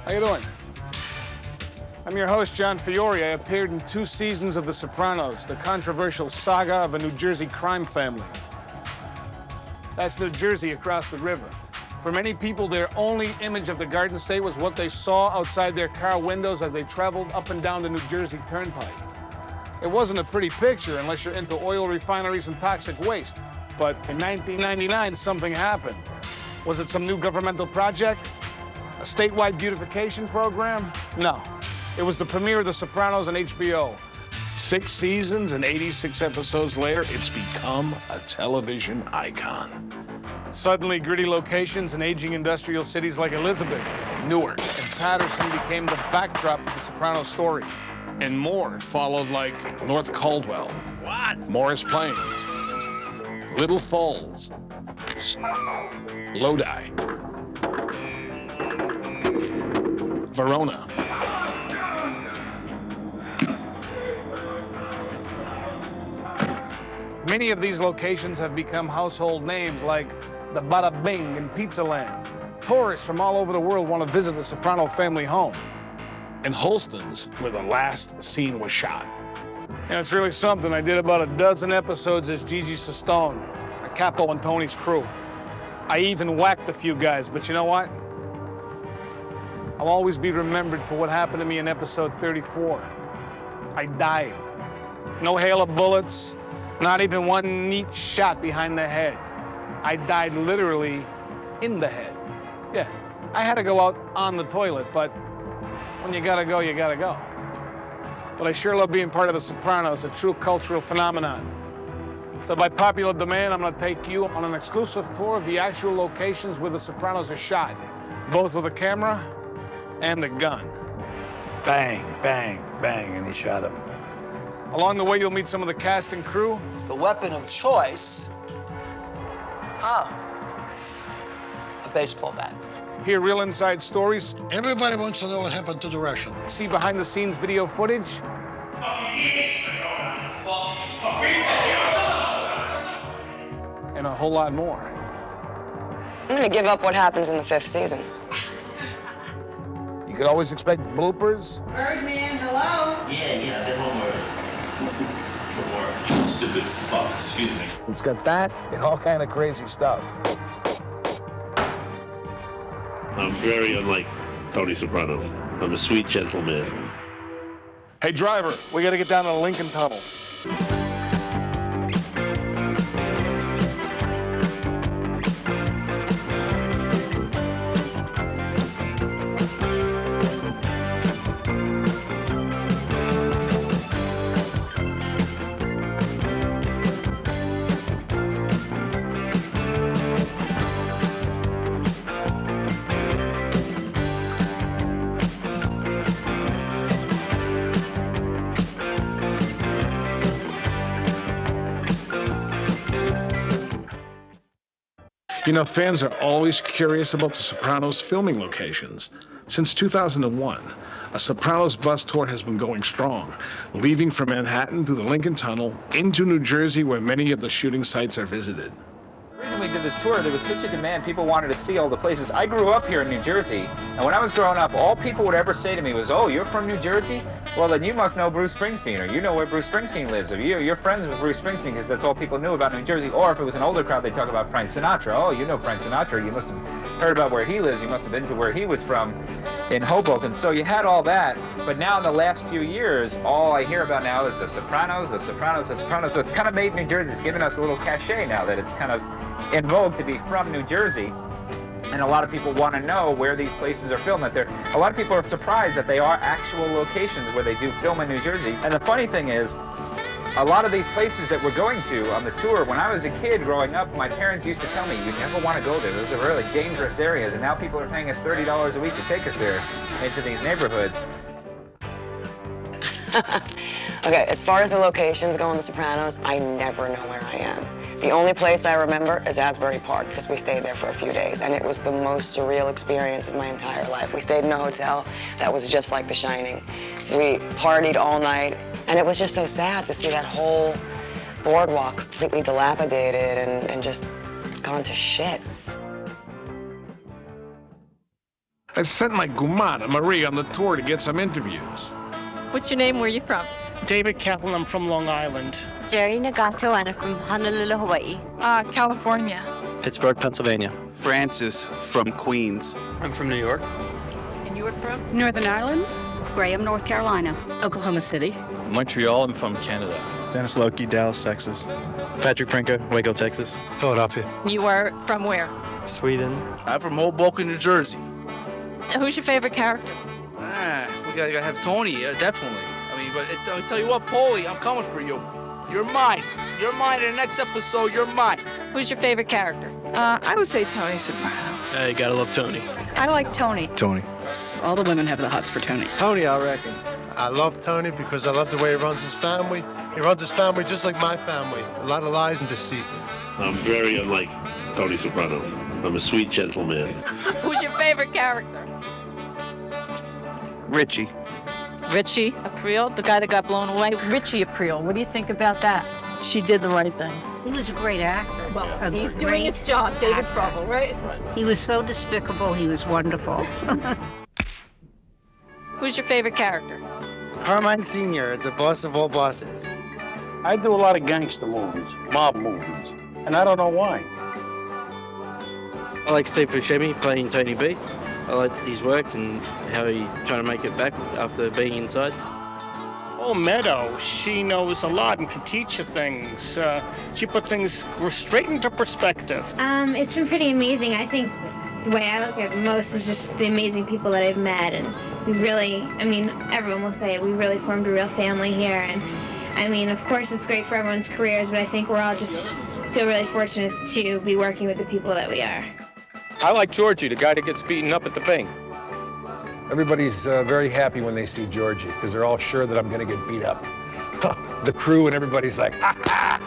How you doing? I'm your host, John Fiore. I appeared in 2 seasons of The Sopranos, the controversial saga of a New Jersey crime family. That's New Jersey across the river. For many people, their only image of the Garden State was what they saw outside their car windows as they traveled up and down the New Jersey Turnpike. It wasn't a pretty picture unless you're into oil refineries and toxic waste. But in 1999, something happened. Was it some new governmental project? A statewide beautification program? No. It was the premiere of The Sopranos on HBO. 6 seasons and 86 episodes later, it's become a television icon. Suddenly, gritty locations in aging industrial cities like Elizabeth, Newark, and Patterson became the backdrop of the Sopranos story. And more followed, like North Caldwell, Morris Plains, Little Falls, Lodi, Verona. Many of these locations have become household names like the Bada Bing in Pizza Land. Tourists from all over the world want to visit the Soprano family home. And Holston's, where the last scene was shot. And it's really something. I did about a dozen episodes as Gigi Sestone, a Capo and Tony's crew. I even whacked a few guys, but you know what? I'll always be remembered for what happened to me in episode 34. I died. No hail of bullets, not even one neat shot behind the head. I died literally in the head. Yeah, I had to go out on the toilet, but when you gotta go, you gotta go. But I sure love being part of The Sopranos, a true cultural phenomenon. So by popular demand, I'm gonna take you on an exclusive tour of the actual locations where The Sopranos are shot, both with a camera and a gun. Bang, bang, bang, and he shot him. Along the way, you'll meet some of the cast and crew. The weapon of choice? Oh, a baseball bat. Hear real inside stories. Everybody wants to know what happened to the Russian. See behind-the-scenes video footage. And a whole lot more. I'm gonna give up what happens in the 5th season. You could always expect bloopers. Birdman, hello? Yeah, the homework. For work. Stupid fuck, excuse me. It's got that and all kind of crazy stuff. I'm very unlike Tony Soprano. I'm a sweet gentleman. Hey, driver, we got to get down to the Lincoln Tunnel. You know, fans are always curious about the Sopranos filming locations. Since 2001, a Sopranos bus tour has been going strong, leaving from Manhattan through the Lincoln Tunnel into New Jersey, where many of the shooting sites are visited. The reason we did this tour, there was such a demand. People wanted to see all the places. I grew up here in New Jersey, and when I was growing up, all people would ever say to me was, "Oh, you're from New Jersey? Well, then you must know Bruce Springsteen, or you know where Bruce Springsteen lives, or you're friends with Bruce Springsteen," because that's all people knew about New Jersey. Or if it was an older crowd, they'd talk about Frank Sinatra. "Oh, you know Frank Sinatra. You must have heard about where he lives. You must have been to where he was from in Hoboken." So you had all that, but now in the last few years, all I hear about now is The Sopranos, The Sopranos, The Sopranos. So it's kind of made New Jersey. It's given us a little cachet now that it's kind of in vogue to be from New Jersey. And a lot of people want to know where these places are filmed. A lot of people are surprised that they are actual locations where they do film in New Jersey. And the funny thing is, a lot of these places that we're going to on the tour, when I was a kid growing up, my parents used to tell me, you never want to go there. Those are really dangerous areas. And now people are paying us $30 a week to take us there into these neighborhoods. Okay, as far as the locations go in The Sopranos, I never know where I am. The only place I remember is Asbury Park, because we stayed there for a few days, and it was the most surreal experience of my entire life. We stayed in a hotel that was just like The Shining. We partied all night, and it was just so sad to see that whole boardwalk completely dilapidated and just gone to shit. I sent my Gumana, Marie, on the tour to get some interviews. What's your name? Where are you from? David Kaplan, I'm from Long Island. Jerry Nagato, and I'm from Honolulu, Hawaii. California. Pittsburgh, Pennsylvania. Francis from Queens. I'm from New York. And you were from? Northern Ireland. Graham, North Carolina. Oklahoma City. Montreal, I'm from Canada. Dennis Loki, Dallas, Texas. Patrick Prinka, Waco, Texas. Philadelphia. You are from where? Sweden. I'm from Hoboken, New Jersey. Who's your favorite character? We gotta have Tony, definitely. I mean, but I'll tell you what, Paulie, I'm coming for you. You're mine. You're mine. In the next episode, you're mine. Who's your favorite character? I would say Tony Soprano. Hey, gotta love Tony. I like Tony. Tony. All the women have the hots for Tony. Tony, I reckon. I love Tony because I love the way he runs his family. He runs his family just like my family. A lot of lies and deceit. I'm very unlike Tony Soprano. I'm a sweet gentleman. Who's your favorite character? Richie. Richie Aprile, the guy that got blown away. Richie Aprile, what do you think about that? She did the right thing. He was a great actor. Well, he's doing his job, David Frobel, right? He was so despicable. He was wonderful. Who's your favorite character? Carmine Sr., the boss of all bosses. I do a lot of gangster movies, mob movies, and I don't know why. I like Steve Buscemi playing Tony B. I like his work and how he trying to make it back after being inside. Oh, Meadow, she knows a lot and can teach you things. She put things straight into perspective. It's been pretty amazing. I think the way I look at it most is just the amazing people that I've met, and we really, I mean, everyone will say it, we really formed a real family here. And I mean, of course, it's great for everyone's careers, but I think we're all just feel really fortunate to be working with the people that we are. I like Georgie, the guy that gets beaten up at the Bing. Everybody's very happy when they see Georgie because they're all sure that I'm going to get beat up. The crew and everybody's like, ha ha,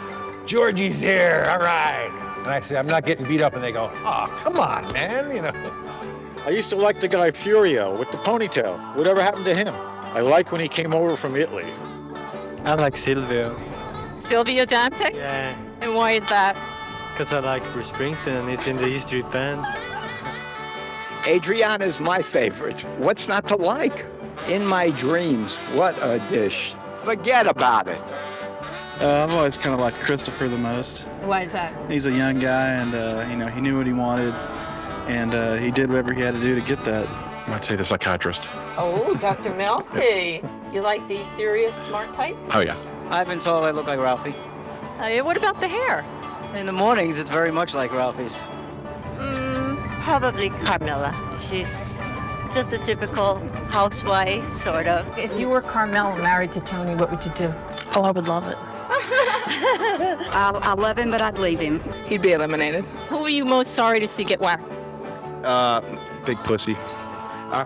Georgie's here, all right. And I say, I'm not getting beat up, and they go, oh, come on, man, you know. I used to like the guy Furio with the ponytail. Whatever happened to him? I like when he came over from Italy. I like Silvio. Silvio Dante? Yeah. And why is that? Because I like Bruce Springsteen and he's in the E Street Band. Adriana's my favorite. What's not to like? In my dreams, what a dish. Forget about it. I've always kind of liked Christopher the most. Why is that? He's a young guy, and you know, he knew what he wanted, and he did whatever he had to do to get that. I'd say the psychiatrist. Oh, Dr. Melfi. You like the serious, smart type? Oh yeah. I've been told I look like Ralphie. What about the hair? In the mornings, it's very much like Ralphie's. Probably Carmela. She's just a typical housewife, sort of. If you were Carmela married to Tony, what would you do? Oh, I would love it. I love him, but I'd leave him. He'd be eliminated. Who are you most sorry to see get whacked? Big pussy.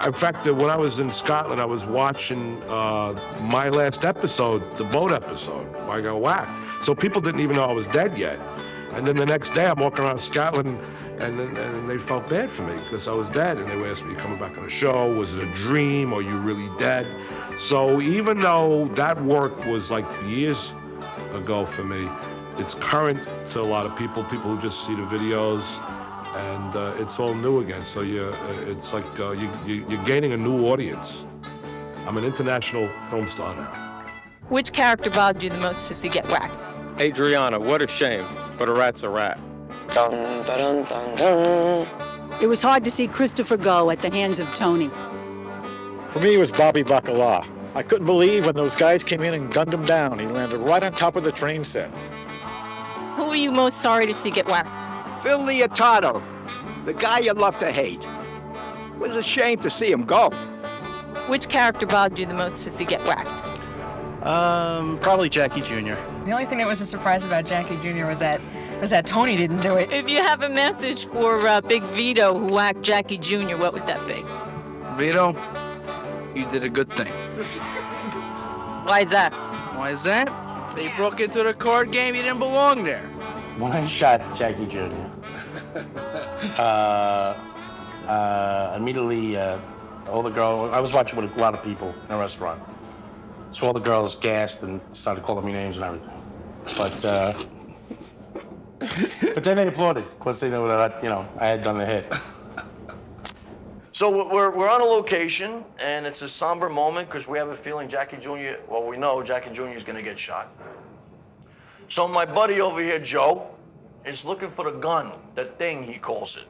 In fact, when I was in Scotland, I was watching my last episode, the boat episode, where I got whacked. So people didn't even know I was dead yet. And then the next day, I'm walking around Scotland, and they felt bad for me because I was dead. And they were asking me, coming back on the show, was it a dream? Are you really dead? So even though that work was like years ago for me, it's current to a lot of people who just see the videos, and it's all new again. So it's like you're gaining a new audience. I'm an international film star now. Which character bothered you the most to see get whacked? Adriana, what a shame, but a rat's a rat. Dun, dun, dun, dun. It was hard to see Christopher go at the hands of Tony. For me, it was Bobby Bacala. I couldn't believe when those guys came in and gunned him down. He landed right on top of the train set. Who are you most sorry to see get whacked? Phil Leotardo, the guy you love to hate. It was a shame to see him go. Which character bothered you the most to see get whacked? Probably Jackie Jr. The only thing that was a surprise about Jackie Jr. was that Tony didn't do it. If you have a message for Big Vito who whacked Jackie Jr., what would that be? Vito, you did a good thing. Why is that? Why is that? They broke into the card game, you didn't belong there. When I shot Jackie Jr., immediately all the girls, I was watching with a lot of people in a restaurant. So all the girls gasped and started calling me names and everything. But then they applauded, because they knew that I had done the hit. So we're on a location, and it's a somber moment because we have a feeling Jackie Jr., well, we know Jackie Jr. is going to get shot. So my buddy over here, Joe, is looking for the gun, the thing, he calls it,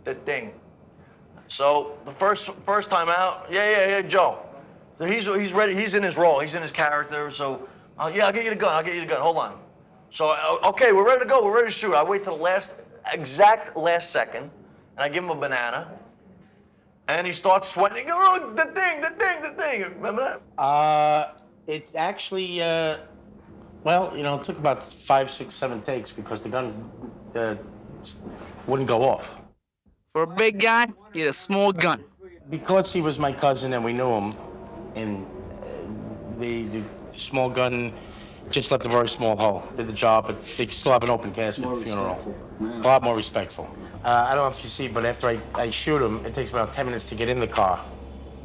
the thing. So the first time out, yeah, Joe. So he's ready, he's in his role, he's in his character, so, yeah, I'll get you the gun, hold on. So, okay, we're ready to go, we're ready to shoot. I wait till the exact last second, and I give him a banana. And he starts sweating. Oh, the thing. Remember that? It actually, well, you know, it took about 5, 6, 7 takes because the gun wouldn't go off. For a big guy, you had a small gun. Because he was my cousin and we knew him, and the small gun just left a very small hole. Did the job, but they still have an open casket at the funeral. A lot more respectful. I don't know if you see, but after I shoot him, it takes about 10 minutes to get in the car,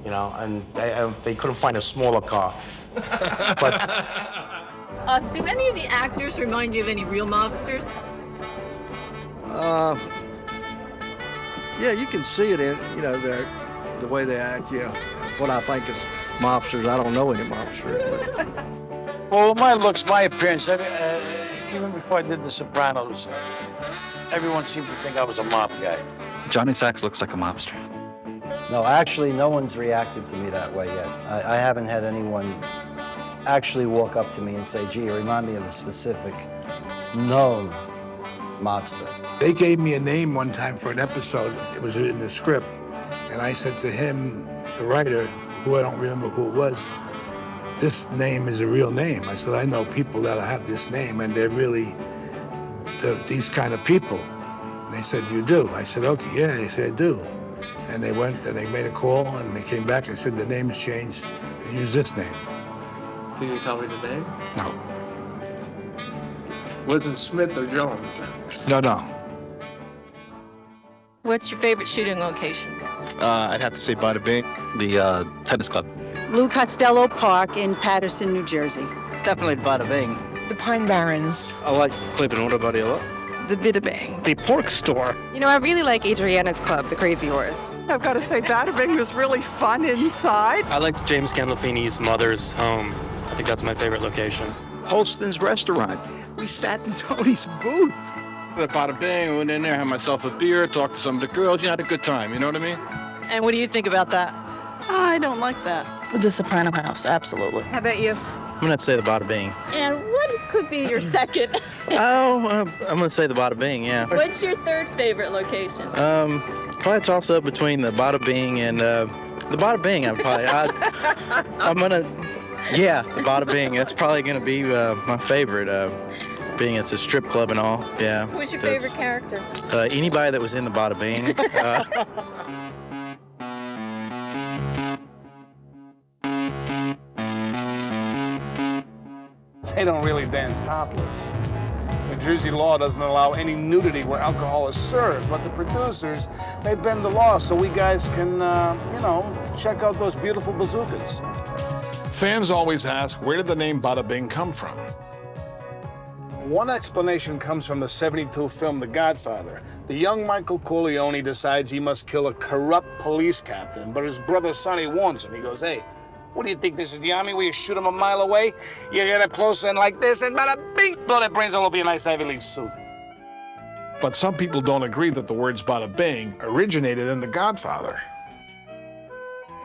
you know, and they couldn't find a smaller car. But do any of the actors remind you of any real mobsters? Yeah, you can see it in, you know, the way they act, yeah. What I think is mobsters, I don't know any mobsters. But. Well, my looks, my appearance, even before I did The Sopranos, everyone seemed to think I was a mob guy. Johnny Sacks looks like a mobster. No, actually, no one's reacted to me that way yet. I haven't had anyone actually walk up to me and say, gee, you remind me of a specific known mobster. They gave me a name one time for an episode. It was in the script. And I said to him, the writer, who I don't remember who it was, this name is a real name. I said, I know people that have this name, and they're really these kind of people. And they said, you do? I said, okay, yeah. They said, I do. And they went and they made a call, and they came back and said, the name has changed, and use this name. Can you tell me the name? No. Wasn't Smith or Jones? No. What's your favorite shooting location? I'd have to say Bada Bing, the tennis club. Lou Costello Park in Paterson, New Jersey. Definitely Bada Bing. The Pine Barrens. I like Clipping Auto Body a lot. The Bida Bang. The pork store. You know, I really like Adriana's Club, the Crazy Horse. I've got to say, Bada Bing was really fun inside. I like James Gandolfini's mother's home. I think that's my favorite location. Holston's Restaurant. We sat in Tony's booth. The Bada Bing, I went in there, had myself a beer, talked to some of the girls. You had a good time, you know what I mean? And what do you think about that? I don't like that. The Soprano House, absolutely. How about you? I'm going to say the Bada Bing. And what could be your second? I'm going to say the Bada Bing, yeah. What's your third favorite location? Probably a toss-up between the Bada Bing and the Bada Bing. I'm going to, yeah, the Bada Bing. That's probably going to be my favorite, being it's a strip club and all, yeah. Who's your favorite character? Anybody that was in the Bada Bing. They don't really dance topless. New Jersey law doesn't allow any nudity where alcohol is served, but the producers, they bend the law so we guys can, you know, check out those beautiful bazookas. Fans always ask, where did the name Bada Bing come from? One explanation comes from the '72 film The Godfather. The young Michael Corleone decides he must kill a corrupt police captain, but his brother Sonny warns him. He goes, hey, what do you think, this is the army where you shoot him a mile away? You get up close and like this, and bada bing, blow that brains all over your nice Ivy League suit. But some people don't agree that the words Bada Bing originated in The Godfather.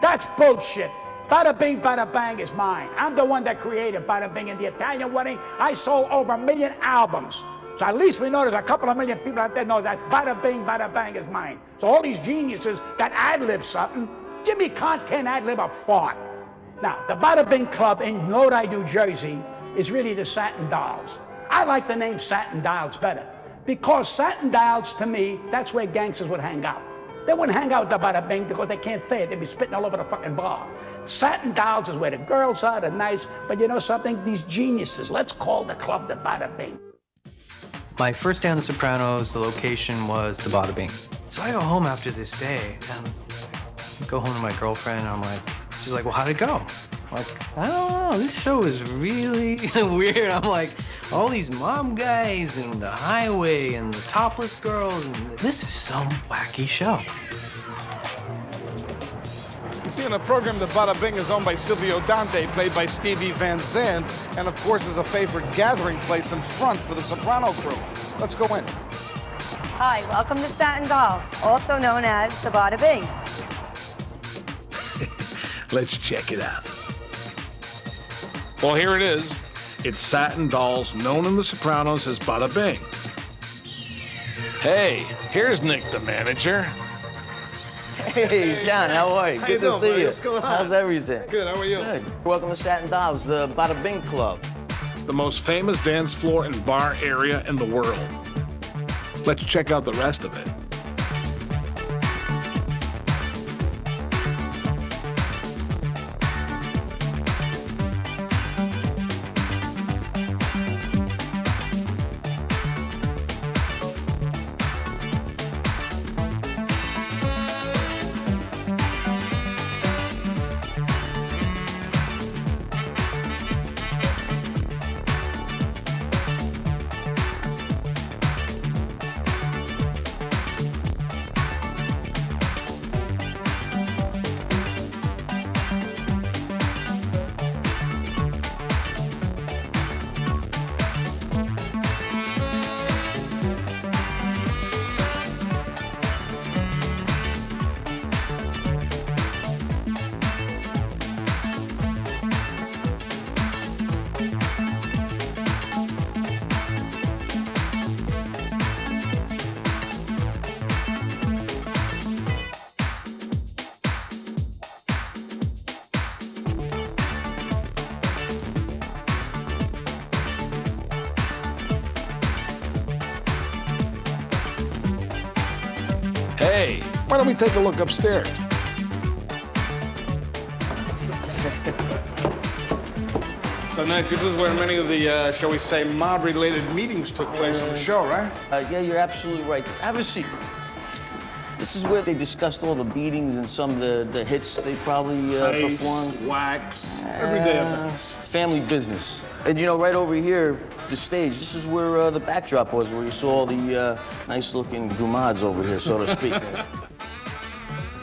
That's bullshit. Bada Bing, Bada Bang is mine. I'm the one that created Bada Bing in the Italian Wedding. I sold over 1 million albums. So at least we know there's a couple of million people out there know that Bada Bing, Bada Bang is mine. So all these geniuses that ad-lib something, Jimmy Conn can't ad-lib a fart. Now, the Bada Bing Club in Lodi, New Jersey is really the Satin Dolls. I like the name Satin Dolls better because Satin Dolls, to me, that's where gangsters would hang out. They wouldn't hang out with the Bada Bing because they can't say it. They'd be spitting all over the fucking bar. Satin Dolls is where the girls are, they're nice, but you know something? These geniuses, let's call the club the Bada Bing. My first day on The Sopranos, the location was the Bada Bing. So I go home after this day, and I go home to my girlfriend, and I'm like, she's like, well, how'd it go? I'm like, I don't know, this show is really weird. I'm like, all these mom guys and the highway and the topless girls, and this is some wacky show. See, in the program, the Bada Bing is owned by Silvio Dante, played by Stevie Van Zandt, and of course is a favorite gathering place and front for the Soprano crew. Let's go in. Hi, welcome to Satin Dolls, also known as the Bada Bing. Let's check it out. Well, here it is. It's Satin Dolls, known in The Sopranos as Bada Bing. Hey, here's Nick, the manager. Hey, John, how are you? How Good you to doing, see buddy? you. What's going on? How's everything? Good, how are you? Good. Welcome to Satin Dolls, the Bada Bing Club. The most famous dance floor and bar area in the world. Let's check out the rest of it. Hey, why don't we take a look upstairs? So, Nick, this is where many of the, shall we say, mob-related meetings took place on the show, right? Yeah, you're absolutely right. Have a seat. This is where they discussed all the beatings and some of the hits they probably performed. Wax, everyday events. Family business. And you know, right over here, the stage, this is where the backdrop was, where you saw all the nice-looking gumades over here, so to speak.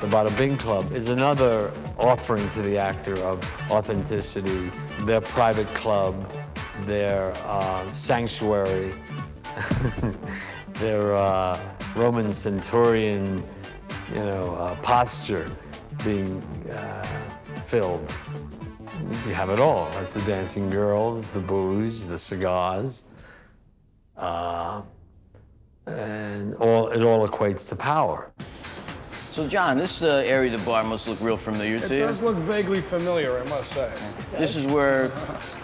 The Bada Bing Club is another offering to the actor of authenticity, their private club, their sanctuary, their Roman centurion, posture being filled. You have it all, like the dancing girls, the booze, the cigars, and it all equates to power. So, John, this area of the bar must look real familiar to you. It does look vaguely familiar, I must say. This is where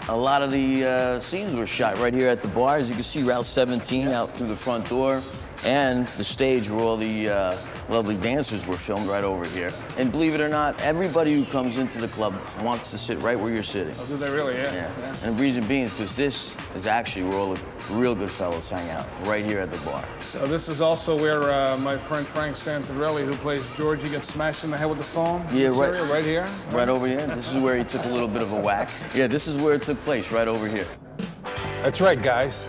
a lot of the scenes were shot, right here at the bar. As you can see, Route 17 out through the front door, and the stage where all the lovely dancers were filmed right over here. And believe it or not, everybody who comes into the club wants to sit right where you're sitting. Oh, do they really? Yeah. And the reason being is because this is actually where all the real good fellows hang out, right here at the bar. So this is also where my friend Frank Santarelli, who plays Georgie, gets smashed in the head with the phone? Yeah, This area, right here? Right over here. This is where he took a little bit of a whack. Yeah, this is where it took place, right over here. That's right, guys.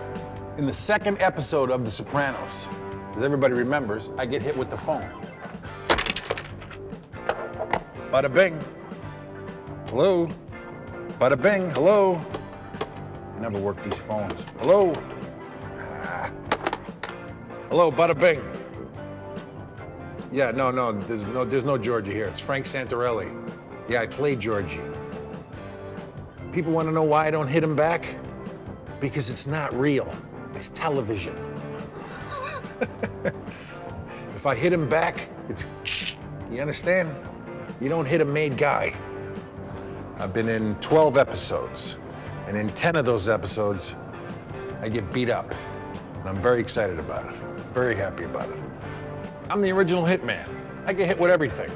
In the second episode of The Sopranos, as everybody remembers, I get hit with the phone. Bada bing. Hello? Bada bing, hello? I never work these phones. Hello? Ah. Hello, bada bing. Yeah, no, there's no Georgie here. It's Frank Santarelli. Yeah, I play Georgie. People want to know why I don't hit him back? Because it's not real. It's television. If I hit him back, you understand? You don't hit a made guy. I've been in 12 episodes, and in 10 of those episodes, I get beat up. And I'm very excited about it, very happy about it. I'm the original hitman. I get hit with everything.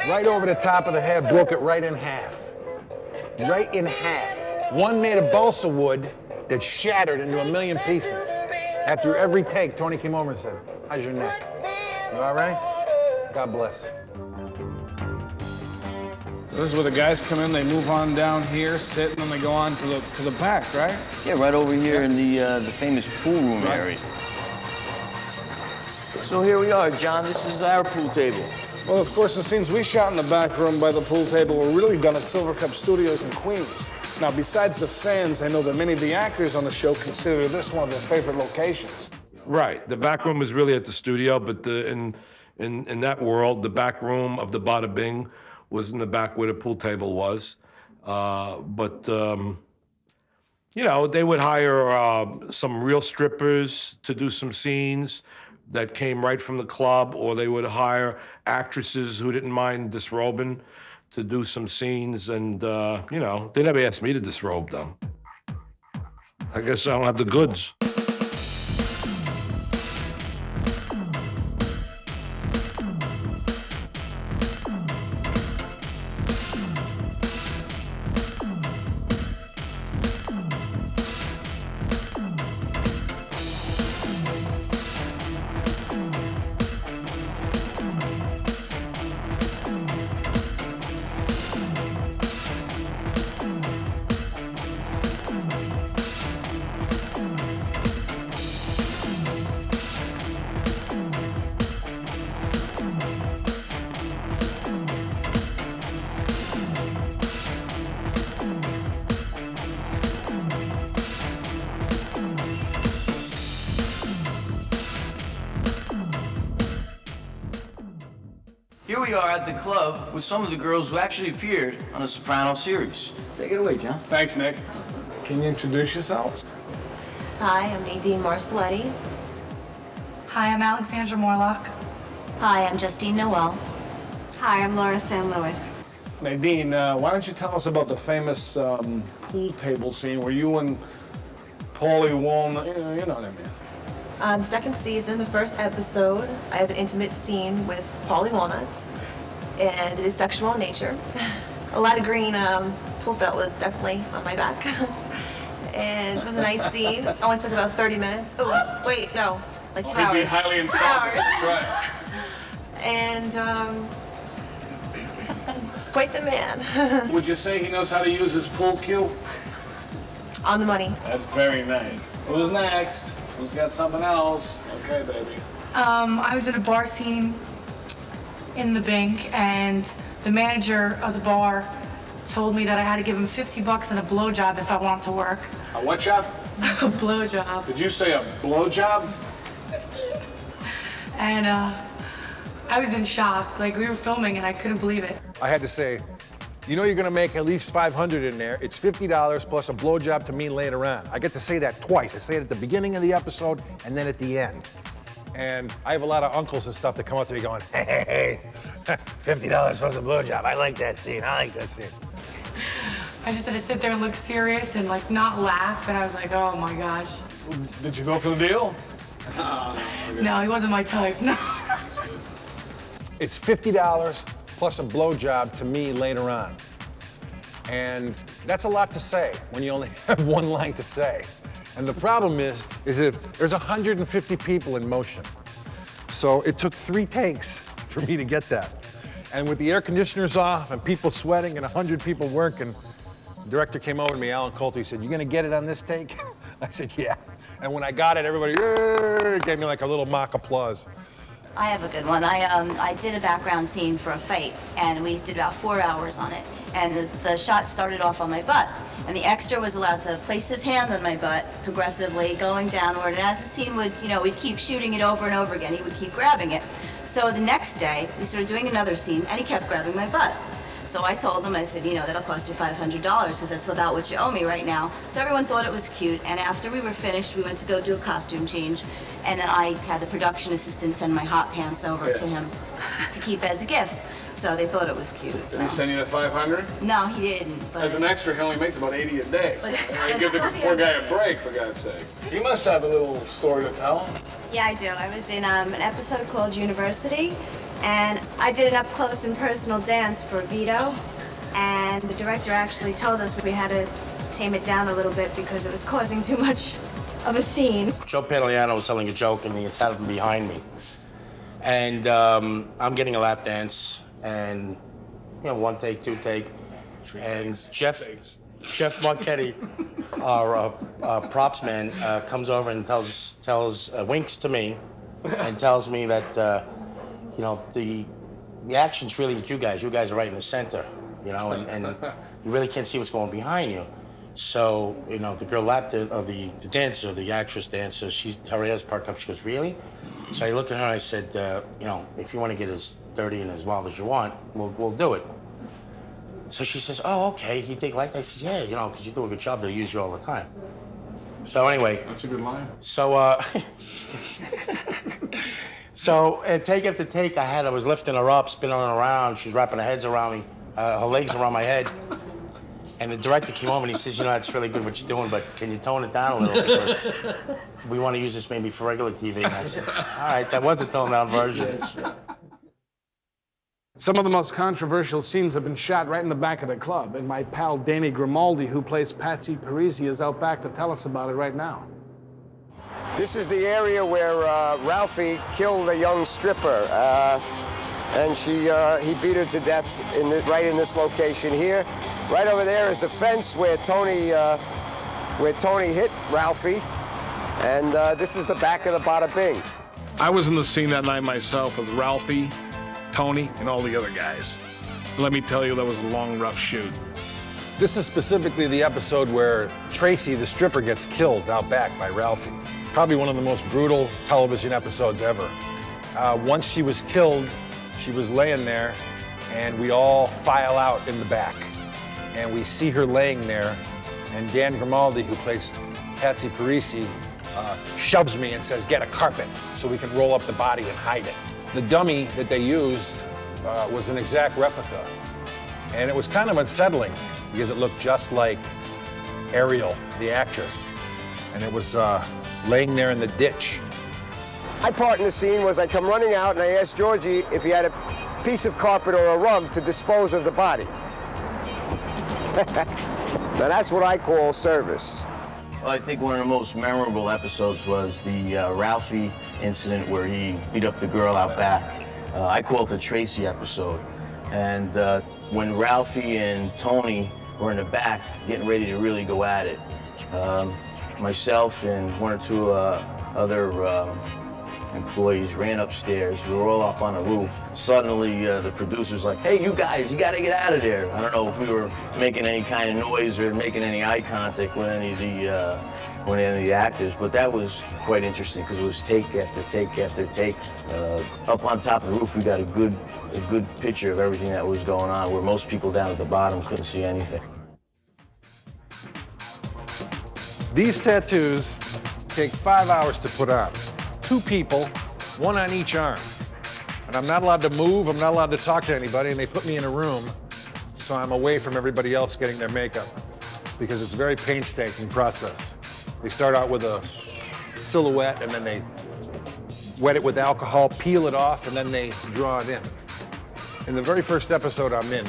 Right over the top of the head, broke it right in half. Right in half. One made of balsa wood that shattered into a million pieces. After every take, Tony came over and said, How's your neck? You all right? God bless. This is where the guys come in, they move on down here, sit, and then they go on to the back, right? Yeah, right over here in the famous pool room area. So here we are, John. This is our pool table. Well, of course, the scenes we shot in the back room by the pool table were really done at Silver Cup Studios in Queens. Now, besides the fans, I know that many of the actors on the show consider this one of their favorite locations. Right. The back room is really at the studio, but in that world, the back room of the Bada Bing was in the back where the pool table was. You know, they would hire some real strippers to do some scenes that came right from the club, or they would hire actresses who didn't mind disrobing to do some scenes. And, you know, they never asked me to disrobe them. I guess I don't have the goods. Here we are at the club with some of the girls who actually appeared on the Sopranos series. Take it away, John. Thanks, Nick. Can you introduce yourselves? Hi, I'm Nadine Marcelletti. Hi, I'm Alexandra Morlock. Hi, I'm Justine Noel. Hi, I'm Laura San Luis. Nadine, why don't you tell us about the famous pool table scene where you and Paulie Walnut, you know what I mean. Second season, the first episode, I have an intimate scene with Paulie Walnuts, and it is sexual in nature. A lot of green pool felt was definitely on my back. And it was a nice scene. It only took about 30 minutes. Oh, wait, no, like 2 hours. Highly 2 intelligent. hours. Right. And quite the man. Would you say he knows how to use his pool cue? On the money. That's very nice. Who's next? Who's got something else? Okay, baby. I was at a bar scene in the Bink, and the manager of the bar told me that I had to give him $50 and a blowjob if I wanted to work. A what job? A blowjob. Did you say a blowjob? And I was in shock. Like, we were filming and I couldn't believe it. I had to say, you know you're gonna make at least $500 in there. It's $50 plus a blowjob to me later on. I get to say that twice. I say it at the beginning of the episode and then at the end. And I have a lot of uncles and stuff that come up to me going, hey, $50 plus a blowjob. I like that scene. I like that scene. I just had to sit there and look serious and like not laugh, and I was like, oh my gosh. Did you go for the deal? No, he wasn't my type, no. It's $50 plus a blowjob to me later on. And that's a lot to say when you only have one line to say. And the problem is that there's 150 people in motion. So it took 3 takes for me to get that. And with the air conditioners off and people sweating and 100 people working, the director came over to me, Alan Coulter, he said, you gonna get it on this take? I said, yeah. And when I got it, everybody gave me like a little mock applause. I have a good one. I did a background scene for a fight, and we did about 4 hours on it. And the shot started off on my butt, and the extra was allowed to place his hand on my butt progressively, going downward. And as the scene would, we'd keep shooting it over and over again. He would keep grabbing it. So the next day, we started doing another scene, and he kept grabbing my butt. So I told him, I said, that'll cost you $500 because that's about what you owe me right now. So everyone thought it was cute. And after we were finished, we went to go do a costume change. And then I had the production assistant send my hot pants over to him to keep as a gift. So they thought it was cute. So. Did he send you the $500? No, he didn't. But as an extra, he only makes about 80 a day. Give the poor guy a break, for God's sake. You must have a little story to tell. Yeah, I do. I was in an episode called University. And I did an up-close and personal dance for Vito, and the director actually told us we had to tame it down a little bit because it was causing too much of a scene. Joe Pantoliano was telling a joke, and it's happened behind me. And I'm getting a lap dance, and, you know, 1 take, 2 take. And Jeff Marchetti, our props man, comes over and winks to me and tells me that, you know, the action's really with you guys. You guys are right in the center, you know, and you really can't see what's going behind you. So, you know, the girl the dancer, the actress dancer, her hair's parked up. She goes, really? So I looked at her and I said, you know, if you want to get as dirty and as wild as you want, we'll do it. So she says, oh, okay, you take life? I said, yeah, you know, because you do a good job, they'll use you all the time. So anyway. That's a good line. So, so take after take, I was lifting her up, spinning her around. She's wrapping her heads around me, her legs around my head. And the director came over and he says, you know, that's really good what you're doing, but can you tone it down a little because we want to use this maybe for regular TV. And I said, all right, that was a toned down version. Some of the most controversial scenes have been shot right in the back of the club, and my pal Danny Grimaldi, who plays Patsy Parisi, is out back to tell us about it right now. This is the area where Ralphie killed a young stripper, and he beat her to death right in this location here. Right over there is the fence where Tony hit Ralphie, and this is the back of the Bada Bing. I was in the scene that night myself with Ralphie, Tony, and all the other guys. Let me tell you, that was a long, rough shoot. This is specifically the episode where Tracy, the stripper, gets killed out back by Ralphie. Probably one of the most brutal television episodes ever. Once she was killed, she was laying there, and we all file out in the back. And we see her laying there, and Dan Grimaldi, who plays Patsy Parisi, shoves me and says, get a carpet so we can roll up the body and hide it. The dummy that they used was an exact replica. And it was kind of unsettling because it looked just like Ariel, the actress. And it was laying there in the ditch. My part in the scene was I come running out and I asked Georgie if he had a piece of carpet or a rug to dispose of the body. Now that's what I call service. Well, I think one of the most memorable episodes was the Ralphie incident where he beat up the girl out back. I call it the Tracy episode. And when Ralphie and Tony were in the back getting ready to really go at it, myself and 1 or 2 other employees ran upstairs. We were all up on the roof. Suddenly, the producer's like, hey, you guys, you gotta get out of there. I don't know if we were making any kind of noise or making any eye contact with any of the actors, but that was quite interesting because it was take after take after take. Up on top of the roof, we got a good picture of everything that was going on, where most people down at the bottom couldn't see anything. These tattoos take 5 hours to put on. 2 people, 1 on each arm. And I'm not allowed to move, I'm not allowed to talk to anybody, and they put me in a room so I'm away from everybody else getting their makeup because it's a very painstaking process. They start out with a silhouette and then they wet it with alcohol, peel it off, and then they draw it in. In the very first episode I'm in,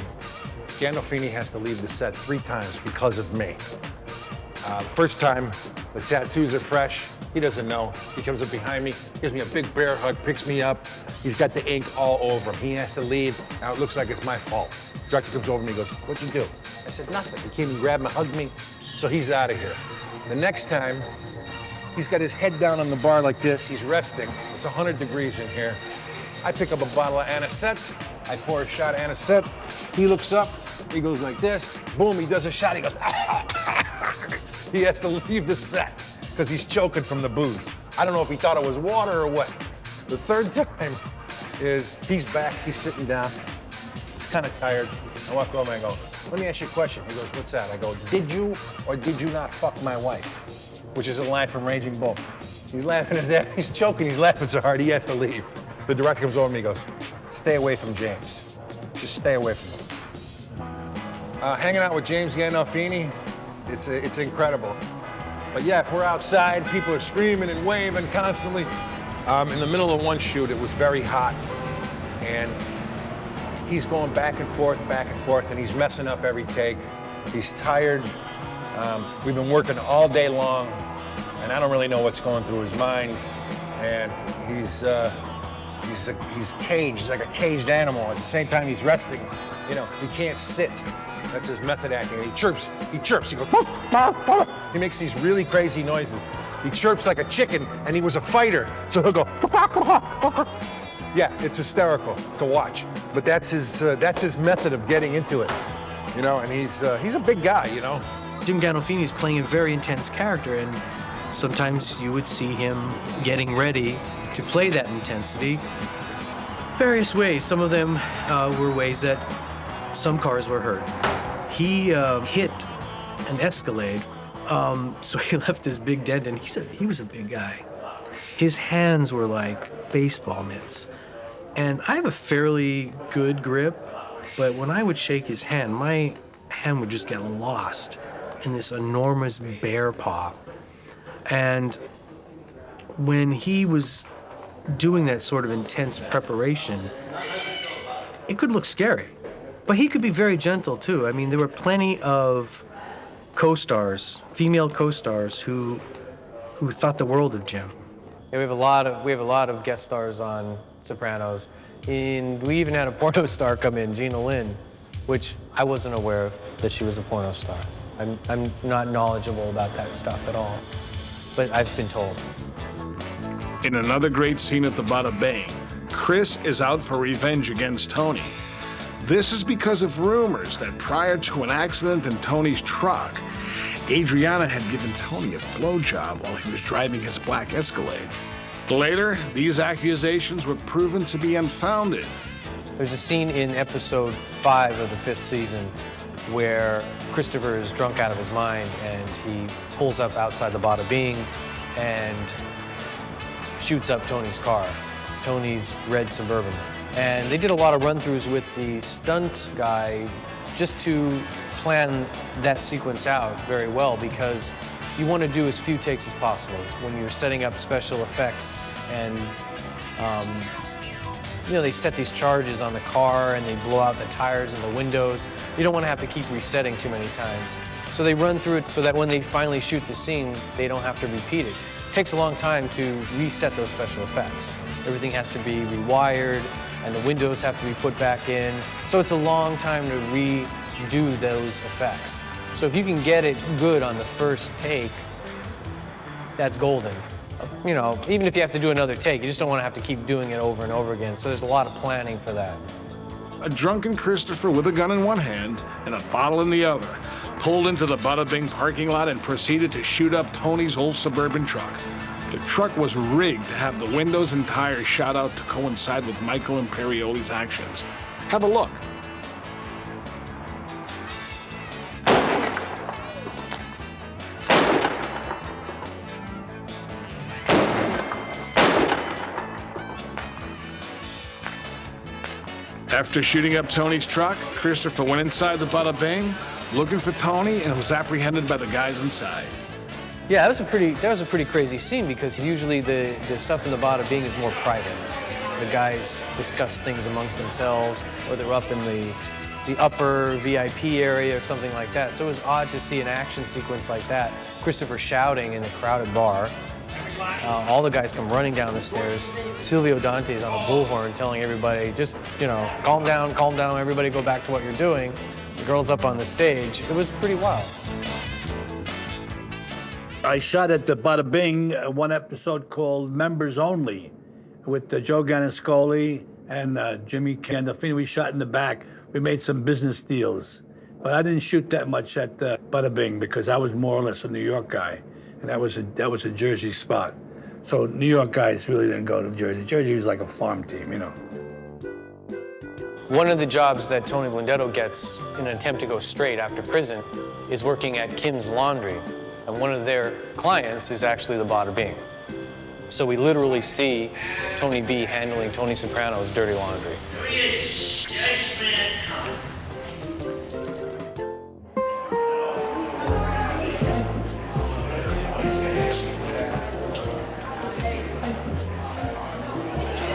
Gandolfini has to leave the set 3 times because of me. The first time, the tattoos are fresh. He doesn't know. He comes up behind me, gives me a big bear hug, picks me up. He's got the ink all over him. He has to leave. Now it looks like it's my fault. The director comes over to me and goes, what'd you do? I said, nothing. He came and grabbed me, hugged me, so he's out of here. The next time, he's got his head down on the bar like this. He's resting. It's 100 degrees in here. I pick up a bottle of anisette. I pour a shot of anisette. He looks up. He goes like this. Boom, he does a shot. He goes, he has to leave the set because he's choking from the booze. I don't know if he thought it was water or what. The third time is he's back, he's sitting down, kind of tired. I walk over and I go, let me ask you a question. He goes, what's that? I go, did you or did you not fuck my wife? Which is a line from Raging Bull. He's laughing his ass, he's choking, he's laughing so hard he has to leave. The director comes over to me and goes, stay away from James. Just stay away from him. Hanging out with James Gandolfini, it's incredible. But yeah, if we're outside, people are screaming and waving constantly. In the middle of one shoot, it was very hot, and he's going back and forth, and he's messing up every take. He's tired, We've been working all day long, and I don't really know what's going through his mind. And he's caged. He's like a caged animal. At the same time, he's resting. You know, he can't sit. That's his method acting. And he chirps. He chirps. He goes. He makes these really crazy noises. He chirps like a chicken, and he was a fighter, so he'll go. Yeah, it's hysterical to watch. But that's his method of getting into it. You know, and he's a big guy. You know. Jim Gandolfini is playing a very intense character, and sometimes you would see him getting ready to play that intensity various ways. Some of them were ways that some cars were hurt. He hit an Escalade, so he left this big dent, and he said he was a big guy. His hands were like baseball mitts. And I have a fairly good grip, but when I would shake his hand, my hand would just get lost in this enormous bear paw. And when he was doing that sort of intense preparation, it could look scary. But he could be very gentle too. I mean, there were plenty of co-stars, female co-stars, who thought the world of Jim. Yeah, we have a lot of guest stars on Sopranos, and we even had a porno star come in, Gina Lynn, which I wasn't aware of that she was a porno star. I'm not knowledgeable about that stuff at all, but I've been told. In another great scene at the Bada Bing, Chris is out for revenge against Tony. This is because of rumors that prior to an accident in Tony's truck, Adriana had given Tony a blowjob while he was driving his black Escalade. Later, these accusations were proven to be unfounded. There's a scene in episode 5 of the 5th season where Christopher is drunk out of his mind and he pulls up outside the Bada Bing and shoots up Tony's car, Tony's red Suburban. And they did a lot of run-throughs with the stunt guy just to plan that sequence out very well, because you want to do as few takes as possible when you're setting up special effects. And you know, they set these charges on the car and they blow out the tires and the windows. You don't want to have to keep resetting too many times. So they run through it so that when they finally shoot the scene, they don't have to repeat it. It takes a long time to reset those special effects. Everything has to be rewired and the windows have to be put back in. So it's a long time to redo those effects. So if you can get it good on the first take, that's golden. You know, even if you have to do another take, you just don't want to have to keep doing it over and over again. So there's a lot of planning for that. A drunken Christopher with a gun in one hand and a bottle in the other pulled into the Bada Bing parking lot and proceeded to shoot up Tony's old Suburban truck. The truck was rigged to have the windows and tires shot out to coincide with Michael Imperioli's actions. Have a look. After shooting up Tony's truck, Christopher went inside the Bada Bing looking for Tony and was apprehended by the guys inside. Yeah, that was a pretty crazy scene, because usually the stuff in the Bada Bing is more private. The guys discuss things amongst themselves, or they're up in the upper VIP area or something like that. So it was odd to see an action sequence like that. Christopher shouting in a crowded bar. All the guys come running down the stairs. Silvio Dante's on a bullhorn telling everybody, just, you know, calm down, everybody go back to what you're doing. The girl's up on the stage. It was pretty wild. I shot at the Bada Bing one episode called Members Only with Joe Gannascoli and Jimmy Gandolfini. We shot in the back. We made some business deals. But I didn't shoot that much at the Bada Bing because I was more or less a New York guy. And that was a Jersey spot. So New York guys really didn't go to Jersey. Jersey was like a farm team, you know. One of the jobs that Tony Blundetto gets in an attempt to go straight after prison is working at Kim's Laundry. And one of their clients is actually the Bada Bing. So we literally see Tony B handling Tony Soprano's dirty laundry.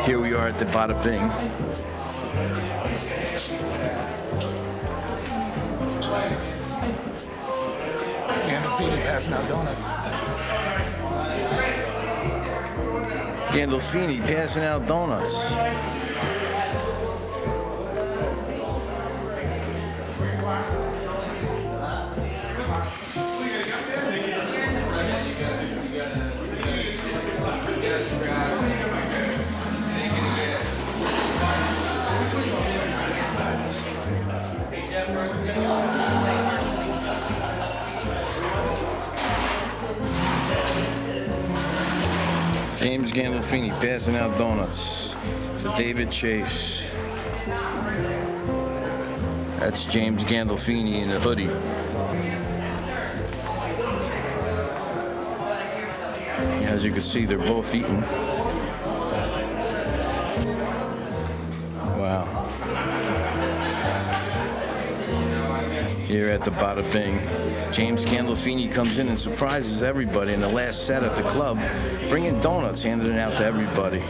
Here we are at the Bada Bing. Gandolfini passing out donuts. Gandolfini passing out donuts. James Gandolfini passing out donuts to David Chase. That's James Gandolfini in the hoodie. As you can see, they're both eating. Wow. Here at the Bada Bing, James Gandolfini comes in and surprises everybody in the last set at the club, bringing donuts, handing it out to everybody.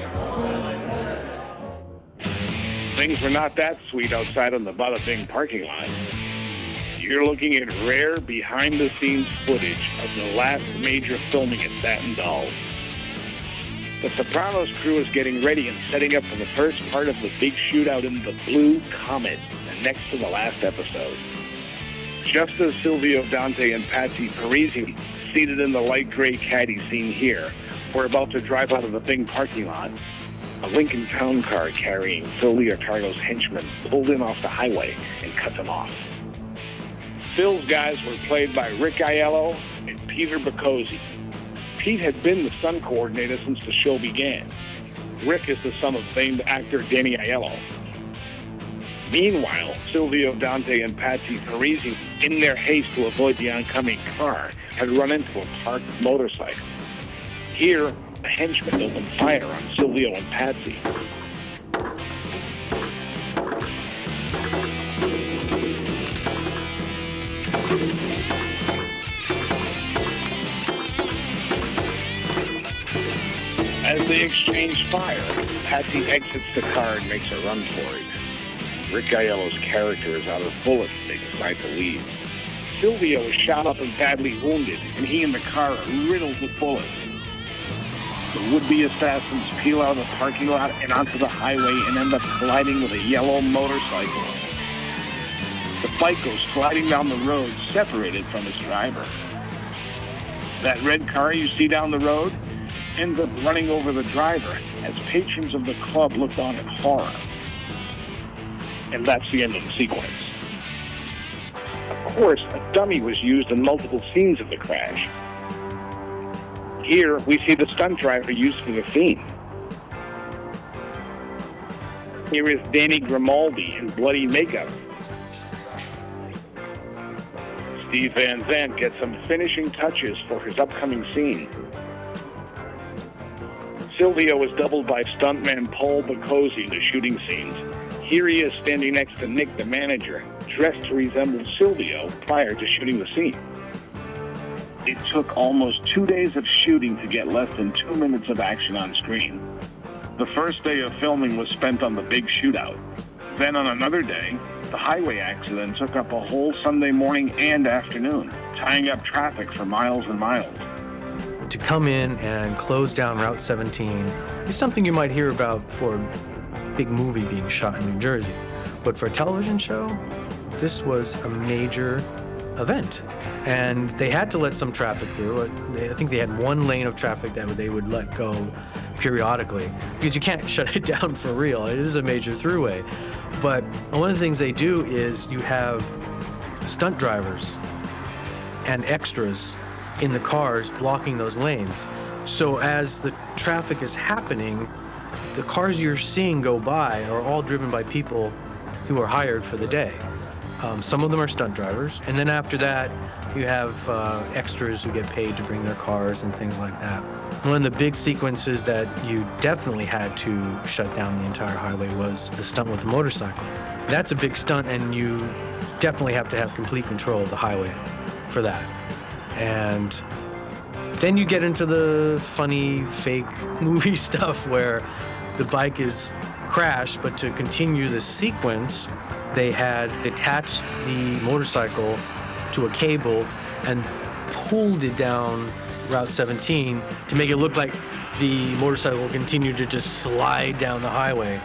Things were not that sweet outside on the Bada Bing parking lot. You're looking at rare behind-the-scenes footage of the last major filming at Satin Dolls. The Sopranos crew is getting ready and setting up for the first part of the big shootout in the Blue Comet, next to the last episode. Just as Silvio Dante and Patsy Parisi, seated in the light gray caddy seen here, were about to drive out of the Bing parking lot, a Lincoln Town car carrying Phil Leotardo's henchmen pulled in off the highway and cut them off. Phil's guys were played by Rick Aiello and Peter Boccosi. Pete had been the stunt coordinator since the show began. Rick is the son of famed actor Danny Aiello. Meanwhile, Silvio Dante and Patsy Parisi, in their haste to avoid the oncoming car, had run into a parked motorcycle. Here, the henchmen opened fire on Silvio and Patsy. As they exchange fire, Patsy exits the car and makes a run for it. Rick Aiello's character is out of bullets and they decide to leave. Silvio is shot up and badly wounded, and he and the car are riddled with bullets. The would-be assassins peel out of the parking lot and onto the highway and end up colliding with a yellow motorcycle. The bike goes sliding down the road, separated from its driver. That red car you see down the road ends up running over the driver as patrons of the club looked on in horror. And that's the end of the sequence. Of course, a dummy was used in multiple scenes of the crash. Here, we see the stunt driver used for the scene. Here is Danny Grimaldi in bloody makeup. Steve Van Zandt gets some finishing touches for his upcoming scene. Silvio is doubled by stuntman Paul Boccosi in the shooting scenes. Here he is standing next to Nick, the manager, dressed to resemble Silvio prior to shooting the scene. It took almost 2 days of shooting to get less than 2 minutes of action on screen. The first day of filming was spent on the big shootout. Then on another day, the highway accident took up a whole Sunday morning and afternoon, tying up traffic for miles and miles. To come in and close down Route 17 is something you might hear about for a big movie being shot in New Jersey. But for a television show, this was a major event. And they had to let some traffic through. I think they had one lane of traffic that they would let go periodically, because you can't shut it down for real. It is a major throughway. But one of the things they do is you have stunt drivers and extras in the cars blocking those lanes. So as the traffic is happening, the cars you're seeing go by are all driven by people who are hired for the day. Some of them are stunt drivers, and then after that, you have extras who get paid to bring their cars and things like that. One of the big sequences that you definitely had to shut down the entire highway was the stunt with the motorcycle. That's a big stunt, and you definitely have to have complete control of the highway for that. And then you get into the funny, fake movie stuff where the bike is crashed, but to continue the sequence, they had attached the motorcycle to a cable and pulled it down Route 17 to make it look like the motorcycle continued to just slide down the highway.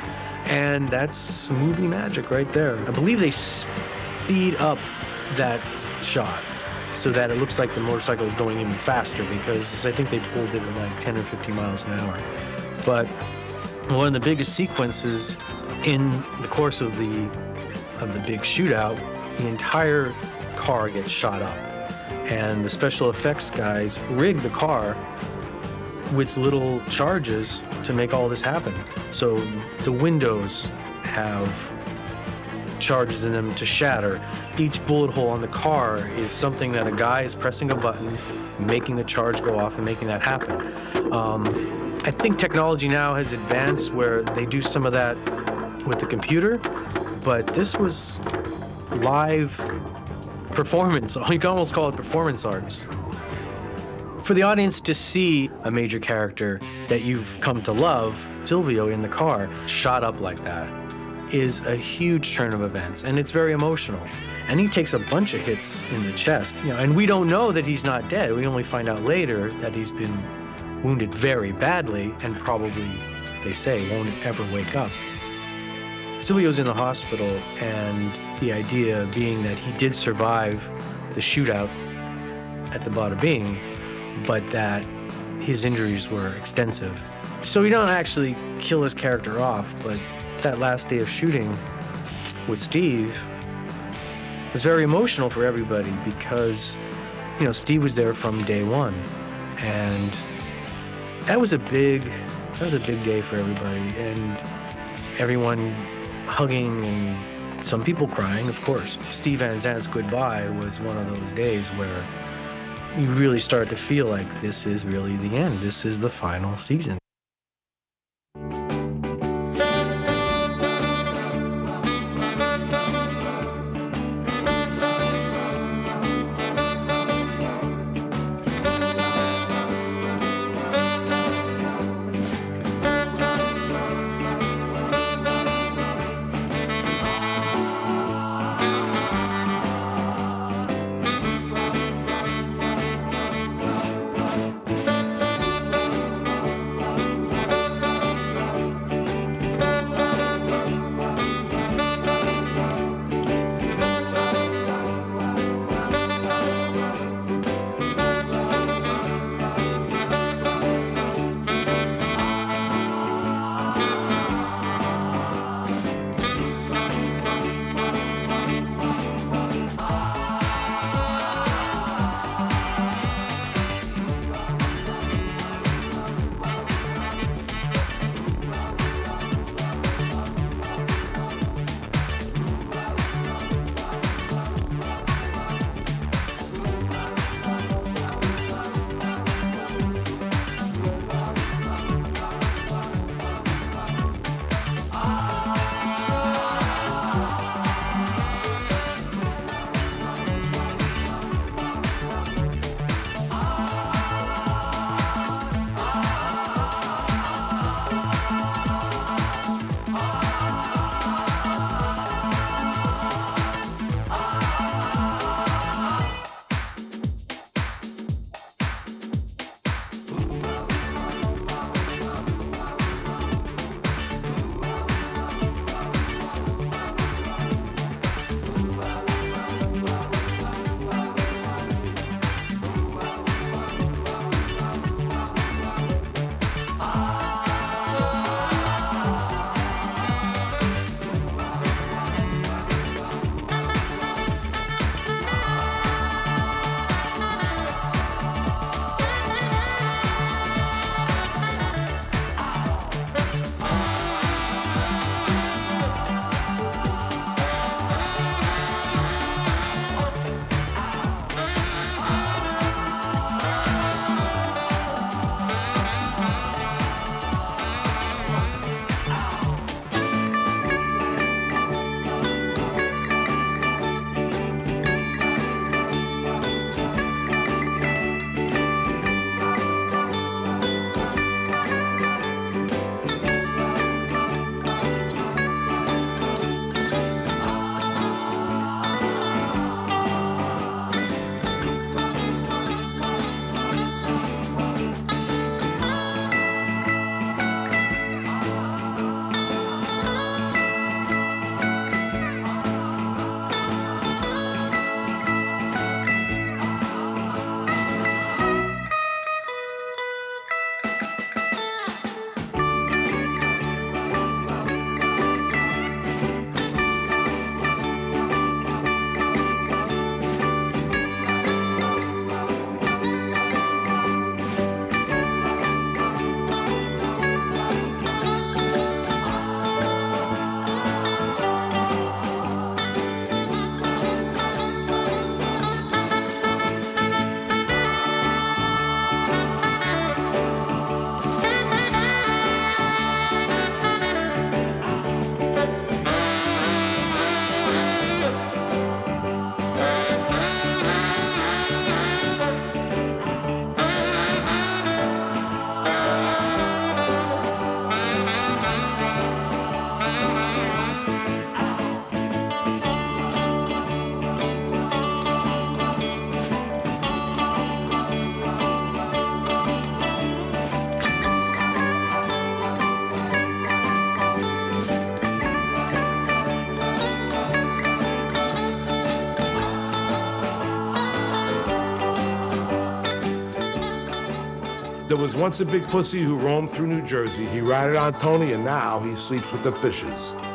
And that's movie magic right there. I believe they speed up that shot so that it looks like the motorcycle is going even faster, because I think they pulled it at like 10 or 15 miles an hour. But one of the biggest sequences in the course of the big shootout, the entire car gets shot up. And the special effects guys rigged the car with little charges to make all this happen. So the windows have charges in them to shatter. Each bullet hole on the car is something that a guy is pressing a button, making the charge go off and making that happen. I think technology now has advanced where they do some of that with the computer, but this was live performance. You can almost call it performance arts. For the audience to see a major character that you've come to love, Silvio in the car, shot up like that, is a huge turn of events, and it's very emotional. And he takes a bunch of hits in the chest, and we don't know that he's not dead. We only find out later that he's been wounded very badly and probably, they say, won't ever wake up. Silvio's in the hospital, and the idea being that he did survive the shootout at the Bada Bing, but that his injuries were extensive. So he don't actually kill his character off, but that last day of shooting with Steve was very emotional for everybody because, Steve was there from day one, and that was a big day for everybody, and everyone hugging and some people crying, of course. Steve Van Zant's goodbye was one of those days where you really start to feel like this is really the end. This is the final season. There was once a big pussy who roamed through New Jersey. He ratted on Tony, and now he sleeps with the fishes.